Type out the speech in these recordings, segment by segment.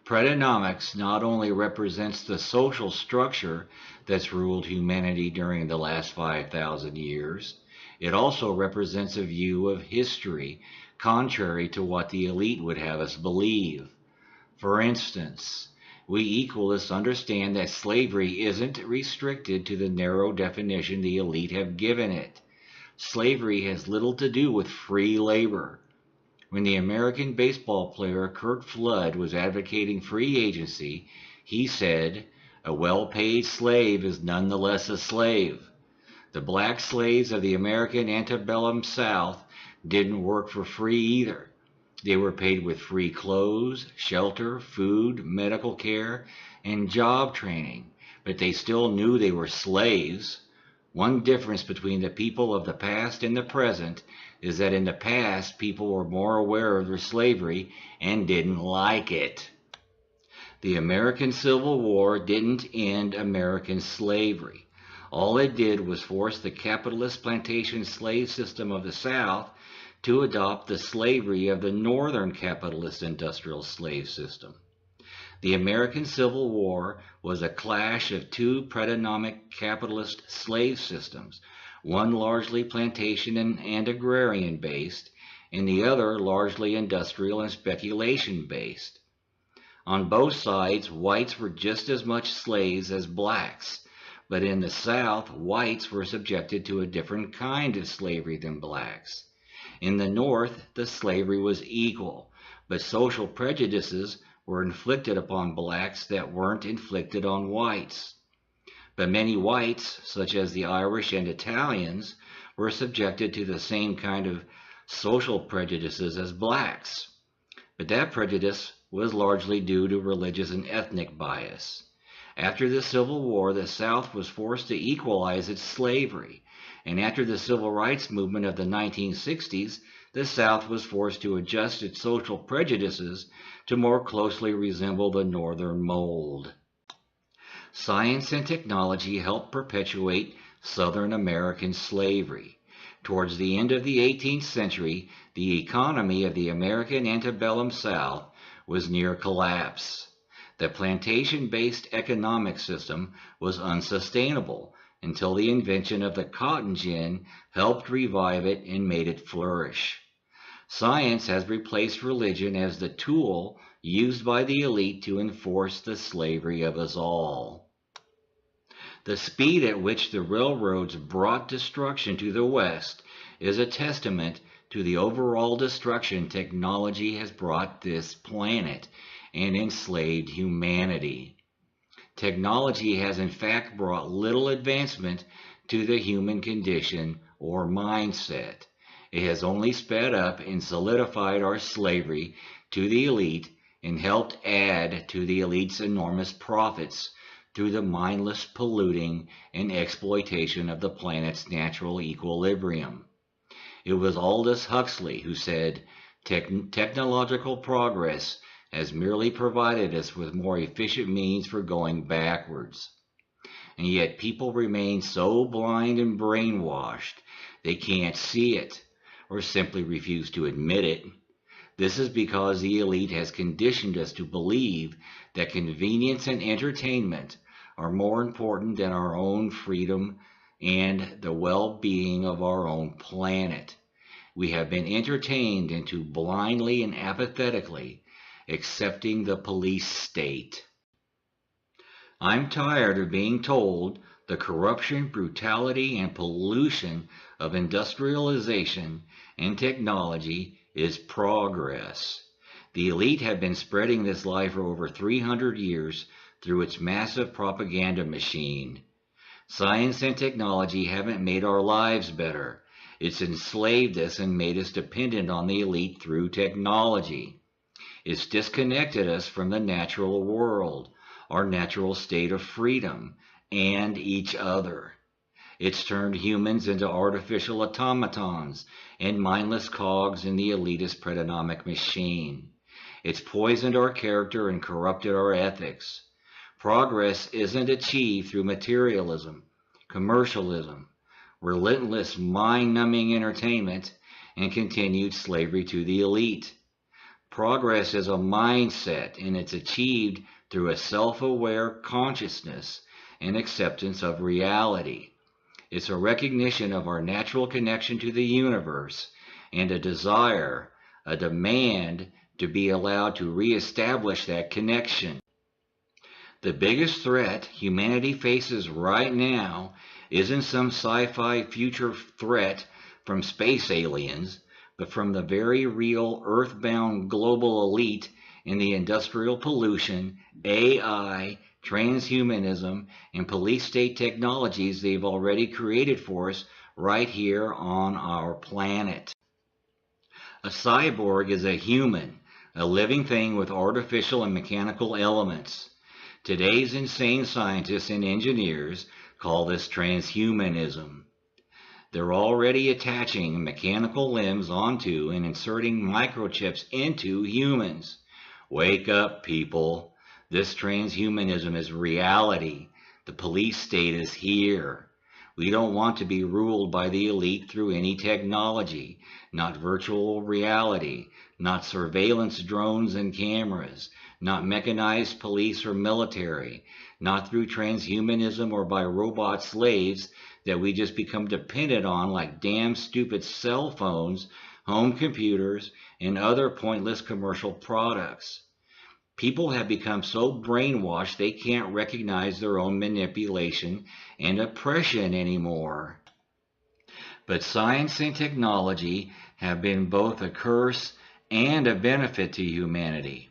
Predonomics not only represents the social structure that's ruled humanity during the last 5,000 years, it also represents a view of history contrary to what the elite would have us believe. For instance, we equalists understand that slavery isn't restricted to the narrow definition the elite have given it. Slavery has little to do with free labor. When the American baseball player Curt Flood was advocating free agency, he said, "A well-paid slave is nonetheless a slave." The black slaves of the American antebellum South didn't work for free either. They were paid with free clothes, shelter, food, medical care, and job training, but they still knew they were slaves. One difference between the people of the past and the present is that in the past people were more aware of their slavery and didn't like it. The American Civil War didn't end American slavery. All it did was force the capitalist plantation slave system of the South to adopt the slavery of the Northern capitalist industrial slave system. The American Civil War was a clash of two predominant capitalist slave systems, one largely plantation and agrarian based, and the other largely industrial and speculation based. On both sides, whites were just as much slaves as blacks, but in the South, whites were subjected to a different kind of slavery than blacks. In the North, the slavery was equal, but social prejudices were inflicted upon blacks that weren't inflicted on whites. But many whites, such as the Irish and Italians, were subjected to the same kind of social prejudices as blacks. But that prejudice was largely due to religious and ethnic bias. After the Civil War, the South was forced to equalize its slavery, and after the Civil Rights Movement of the 1960s, the South was forced to adjust its social prejudices to more closely resemble the Northern mold. Science and technology helped perpetuate Southern American slavery. Towards the end of the 18th century, the economy of the American antebellum South was near collapse. The plantation-based economic system was unsustainable until the invention of the cotton gin helped revive it and made it flourish. Science has replaced religion as the tool used by the elite to enforce the slavery of us all. The speed at which the railroads brought destruction to the West is a testament to the overall destruction technology has brought this planet and enslaved humanity. Technology has in fact brought little advancement to the human condition or mindset. It has only sped up and solidified our slavery to the elite and helped add to the elite's enormous profits through the mindless polluting and exploitation of the planet's natural equilibrium. It was Aldous Huxley who said, "Technological progress has merely provided us with more efficient means for going backwards." And yet people remain so blind and brainwashed they can't see it, or simply refuse to admit it. This is because the elite has conditioned us to believe that convenience and entertainment are more important than our own freedom and the well-being of our own planet. We have been entertained into blindly and apathetically accepting the police state. I'm tired of being told the corruption, brutality, and pollution of industrialization and technology is progress. The elite have been spreading this lie for over 300 years through its massive propaganda machine. Science and technology haven't made our lives better. It's enslaved us and made us dependent on the elite through technology. It's disconnected us from the natural world, our natural state of freedom, and each other. It's turned humans into artificial automatons and mindless cogs in the elitist predonomic machine. It's poisoned our character and corrupted our ethics. Progress isn't achieved through materialism, commercialism, relentless mind-numbing entertainment, and continued slavery to the elite. Progress is a mindset, and it's achieved through a self-aware consciousness and acceptance of reality. It's a recognition of our natural connection to the universe and a desire, a demand to be allowed to reestablish that connection. The biggest threat humanity faces right now isn't some sci-fi future threat from space aliens, but from the very real earthbound global elite in the industrial pollution, AI, transhumanism, and police state technologies they've already created for us right here on our planet. A cyborg is a human, a living thing with artificial and mechanical elements. Today's insane scientists and engineers call this transhumanism. They're already attaching mechanical limbs onto and inserting microchips into humans. Wake up, people. This transhumanism is reality. The police state is here. We don't want to be ruled by the elite through any technology, not virtual reality, not surveillance drones and cameras, not mechanized police or military, not through transhumanism or by robot slaves that we just become dependent on like damn stupid cell phones, home computers, and other pointless commercial products. People have become so brainwashed they can't recognize their own manipulation and oppression anymore. But science and technology have been both a curse and a benefit to humanity.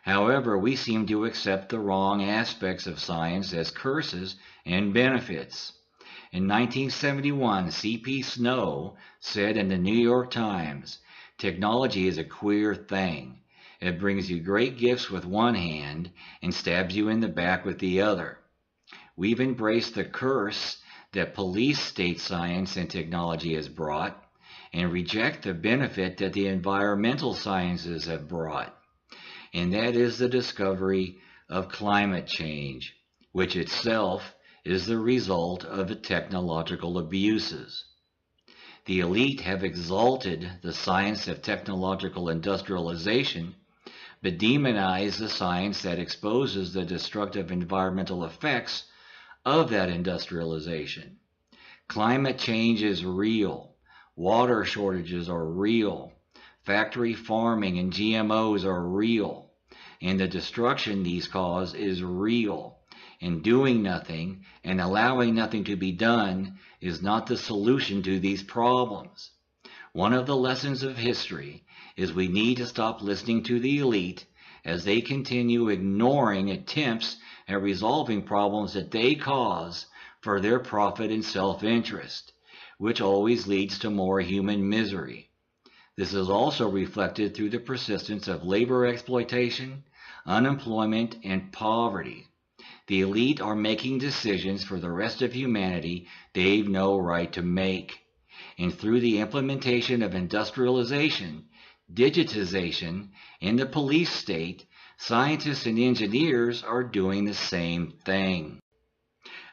However, we seem to accept the wrong aspects of science as curses and benefits. In 1971, C.P. Snow said in the New York Times, "Technology is a queer thing. It brings you great gifts with one hand and stabs you in the back with the other." We've embraced the curse that police state science and technology has brought and reject the benefit that the environmental sciences have brought. And that is the discovery of climate change, which itself is the result of technological abuses. The elite have exalted the science of technological industrialization, but demonize the science that exposes the destructive environmental effects of that industrialization. Climate change is real. Water shortages are real. Factory farming and GMOs are real. And the destruction these cause is real. And doing nothing and allowing nothing to be done is not the solution to these problems. One of the lessons of history is we need to stop listening to the elite as they continue ignoring attempts at resolving problems that they cause for their profit and self-interest, which always leads to more human misery. This is also reflected through the persistence of labor exploitation, unemployment, and poverty. The elite are making decisions for the rest of humanity they've no right to make. And through the implementation of industrialization, digitization, and the police state, scientists and engineers are doing the same thing.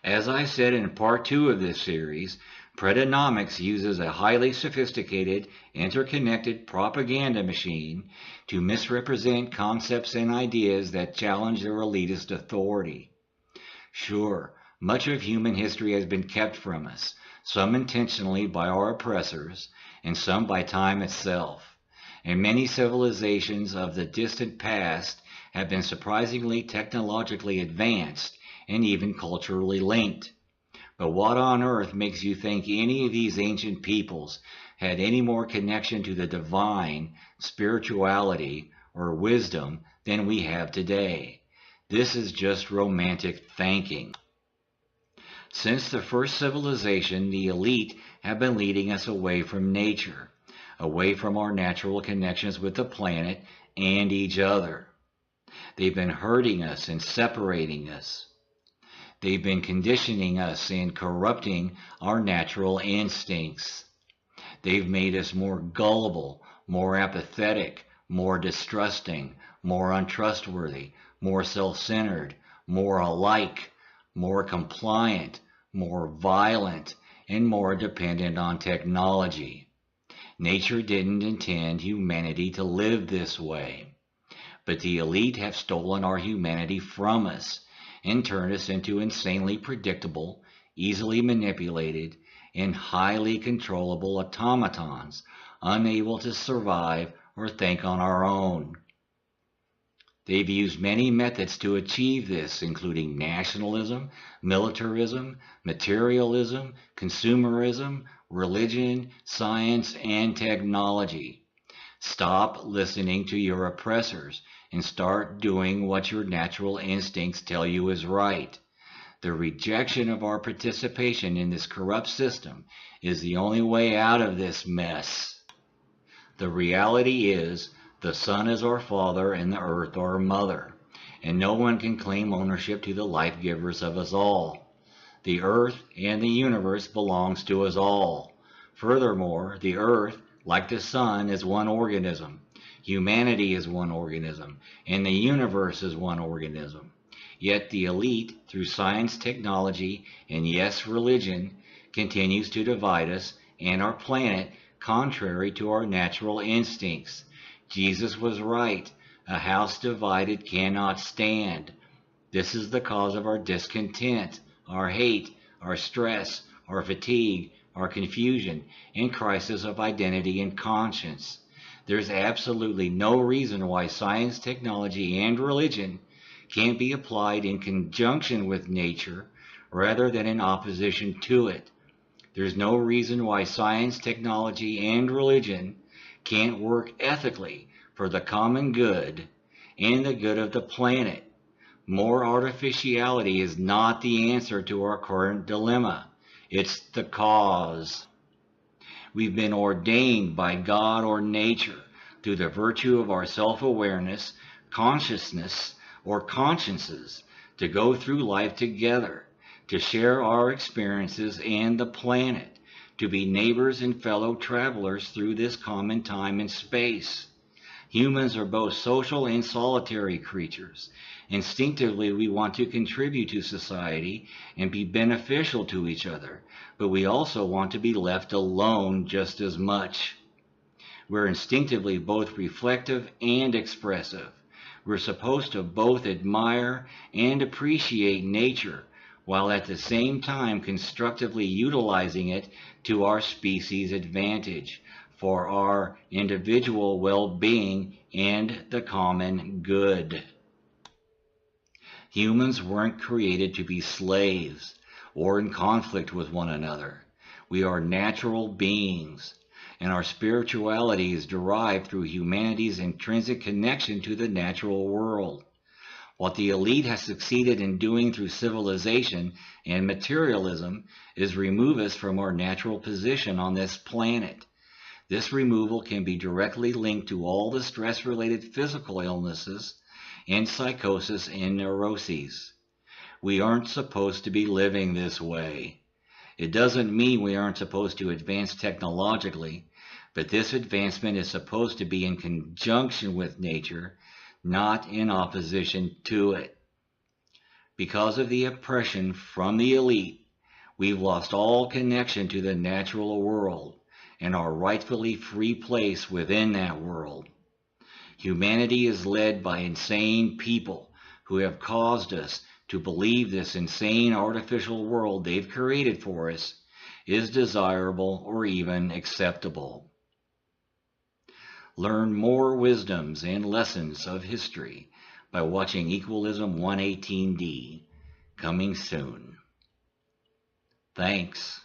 As I said in part 2 of this series, Predonomics uses a highly sophisticated, interconnected propaganda machine to misrepresent concepts and ideas that challenge their elitist authority. Sure, much of human history has been kept from us, some intentionally by our oppressors, and some by time itself. And many civilizations of the distant past have been surprisingly technologically advanced and even culturally linked. But what on earth makes you think any of these ancient peoples had any more connection to the divine, spirituality, or wisdom than we have today? This is just romantic thinking. Since the first civilization, the elite have been leading us away from nature, away from our natural connections with the planet and each other. They've been hurting us and separating us. They've been conditioning us and corrupting our natural instincts. They've made us more gullible, more apathetic, more distrusting, more untrustworthy, more self-centered, more alike, more compliant, more violent, and more dependent on technology. Nature didn't intend humanity to live this way, but the elite have stolen our humanity from us and turned us into insanely predictable, easily manipulated, and highly controllable automatons, unable to survive or think on our own. They've used many methods to achieve this, including nationalism, militarism, materialism, consumerism, religion, science, and technology. Stop listening to your oppressors and start doing what your natural instincts tell you is right. The rejection of our participation in this corrupt system is the only way out of this mess. The reality is, the sun is our father and the earth our mother, and no one can claim ownership to the life givers of us all. The earth and the universe belongs to us all. Furthermore, the earth, like the sun, is one organism. Humanity is one organism, and the universe is one organism. Yet the elite, through science, technology, and yes, religion, continues to divide us and our planet contrary to our natural instincts. Jesus was right. A house divided cannot stand. This is the cause of our discontent, our hate, our stress, our fatigue, our confusion, and crisis of identity and conscience. There's absolutely no reason why science, technology, and religion can't be applied in conjunction with nature rather than in opposition to it. There's no reason why science, technology, and religion can't work ethically for the common good and the good of the planet. More artificiality is not the answer to our current dilemma. It's the cause. We've been ordained by God or nature through the virtue of our self-awareness, consciousness, or consciences to go through life together, to share our experiences and the planet, to be neighbors and fellow travelers through this common time and space. Humans are both social and solitary creatures. Instinctively, we want to contribute to society and be beneficial to each other, but we also want to be left alone just as much. We're instinctively both reflective and expressive. We're supposed to both admire and appreciate nature, while at the same time constructively utilizing it to our species' advantage, for our individual well-being and the common good. Humans weren't created to be slaves or in conflict with one another. We are natural beings, and our spirituality is derived through humanity's intrinsic connection to the natural world. What the elite has succeeded in doing through civilization and materialism is remove us from our natural position on this planet. This removal can be directly linked to all the stress-related physical illnesses and psychosis and neuroses. We aren't supposed to be living this way. It doesn't mean we aren't supposed to advance technologically, but this advancement is supposed to be in conjunction with nature, not in opposition to it. Because of the oppression from the elite, we've lost all connection to the natural world and our rightfully free place within that world. Humanity is led by insane people who have caused us to believe this insane artificial world they've created for us is desirable or even acceptable. Learn more wisdoms and lessons of history by watching Equalism 118D, coming soon. Thanks.